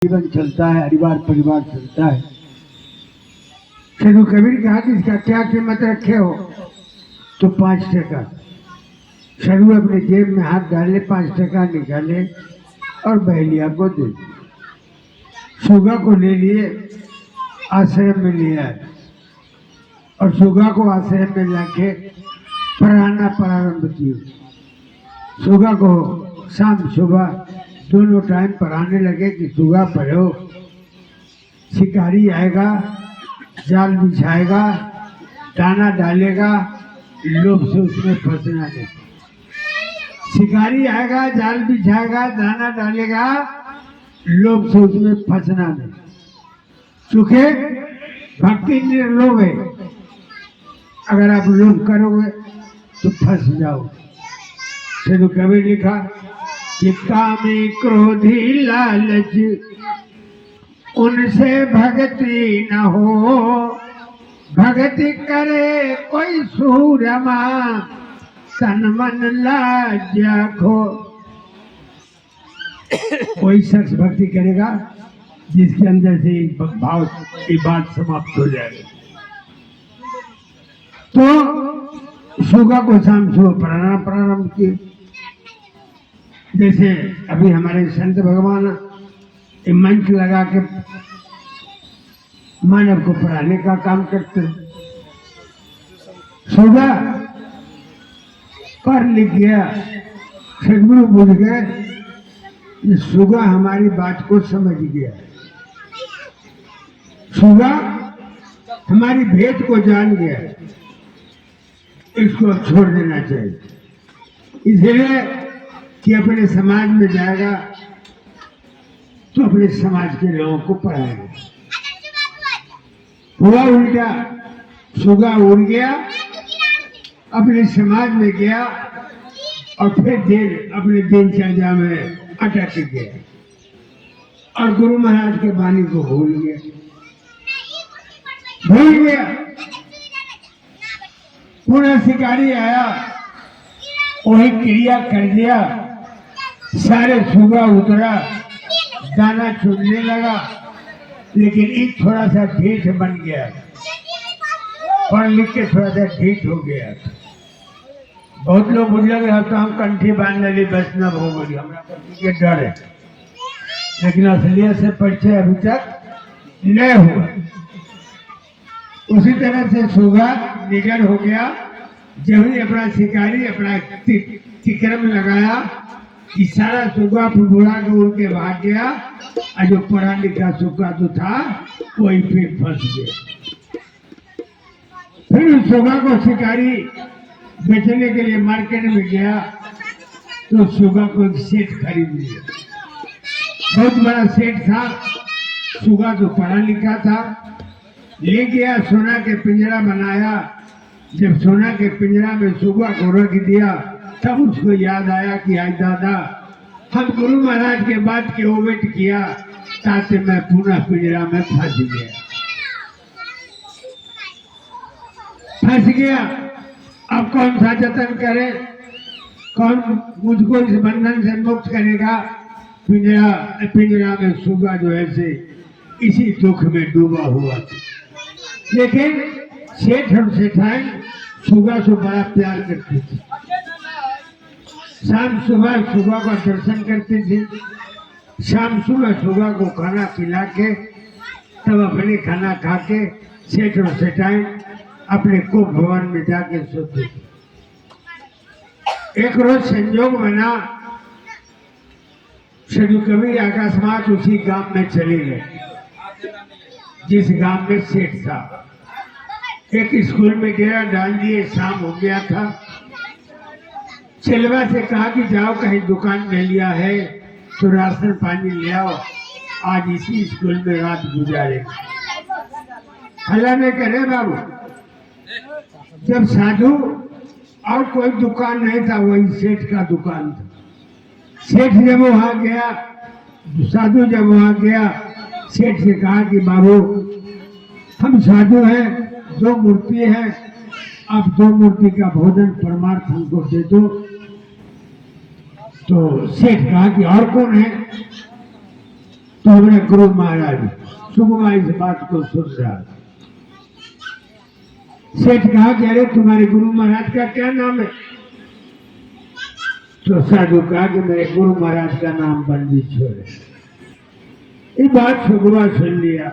जीवन चलता है, परिवार परिवार चलता है। साधु कबीर कहा कि इसका क्या कीमत रखे हो? तो 5 टका। साधु अपने जेब में हाथ डाले, 5 टका निकाले और बहेलिया को दे। सुगा को ले लिए, आश्रम में लिया और सुगा को आश्रम में लाके पढ़ाना प्रारंभ किया। सुगा को शाम सुबह दोनों टाइम पढ़ाने लगे कि सुगा पढ़ो, शिकारी आएगा, जाल बिछाएगा, दाना डालेगा, लोभ से उसमें फंसना नहीं। शिकारी आएगा, जाल बिछाएगा, दाना डालेगा, लोभ से उसमें फंसना नहीं। चूंकि भक्ति निर्लोभ है, अगर आप लोभ करोगे तो फंस जाओ। साधु कबीर लिखा कि कामी क्रोधी लालच उनसे भक्ति न हो, भक्ति करे कोई सूरमा तन मन लाज्या खो। कोई शख्स भक्ति करेगा जिसके अंदर से भाव की बात समाप्त हो जाएगी। तो सुगा को शाम सुबह पढ़ाना प्रारंभ किए। जैसे अभी हमारे संत भगवान मंच लगा के मानव को पढ़ाने का काम करते हैं। सुबह पढ़ लिख गया, सदगुरु बुझ गए, ये सुगा हमारी बात को समझ गया, सुगा हमारी भेद को जान गया, इसको छोड़ देना चाहिए। इसलिए कि अपने समाज में जाएगा तो अपने समाज के लोगों को पढ़ाएगा। हुआ उल्टा, सुगा उड़ गया, अपने समाज में गया और फिर अपने दिनचर्या में अटक गया और गुरु महाराज के वाणी को भूल गया। पुनः शिकारी आया, वही क्रिया कर दिया, सारे सुगा उतरा, दाना चुनने लगा, लेकिन एक थोड़ा सा ढीठ बन गया, पढ़ लिख के थोड़ा सा ढीठ हो गया। बहुत लोग बुझ लगे तो हम कंठी बांध ली वैष्णव हो गई, हमारा कंठी के डर है, लेकिन असलियत से परिचय अभी तक नहीं हुआ। उसी तरह से सुगा निडर हो गया, जब ही अपना शिकारी अपना तिक्रम लगाया कि सारा सुगा फुफुड़ा के उड़ के भाग गया और जो पढ़ा लिखा सुगा जो था वही फिर फंस गया। फिर उस सुगा को शिकारी बेचने के लिए मार्केट में गया तो सुगा को एक सेठ खरीद लिया। बहुत बड़ा सेठ था, सुगा जो पढ़ा लिखा था, ले गया, सोना के पिंजरा बनाया। जब सोना के पिंजरा में सुगा को रख दिया तब उसको याद आया कि आज दादा हम गुरु महाराज के बात के ओवेट किया, ताकि मैं पुनः पिंजरा में फंस गया। अब कौन सा जतन करे, कौन मुझको इस बंधन से मुक्त करेगा? पिंजरा में सुगा जो है से इसी दुख में डूबा हुआ था। लेकिन सेठ और सेठाई सुगा से बड़ा प्यार करते थे। शाम सुबह सुगा का दर्शन करते थे, शाम सुबह सुगा को खाना खिला के तब अपने खाना खा के सेठ और सेठाई अपने को भवन में जाके सोते थे। एक रोज संयोग बना, साधु कबीर अकस्मात उसी गांव में चले गए जिस गांव में सेठ था। एक स्कूल में डेरा डाल दिए, शाम हो गया था। चेलवा से कहा कि जाओ कहीं दुकान में लिया है तो राशन पानी ले आओ, आज इसी स्कूल में रात गुजारेगा। हल्ला नहीं करे बाबू। जब साधु और कोई दुकान नहीं था, वही सेठ का दुकान था। सेठ जब वहां गया, साधु जब वहां गया, सेठ से कहा कि बाबू हम साधु हैं, 2 मूर्ति है, आप 2 मूर्ति का भोजन परमार्थ हमको दे दो। तो सेठ कहा कि और कौन है? तो तो हमारे गुरु महाराज सुकुमार इस बात को सुन रहा। सेठ कहा कि अरे तुम्हारे गुरु महाराज का क्या नाम है? तो साधु कहा कि मेरे गुरु महाराज का नाम बंदीश्वर है। ये बात सुकुमार सुन लिया।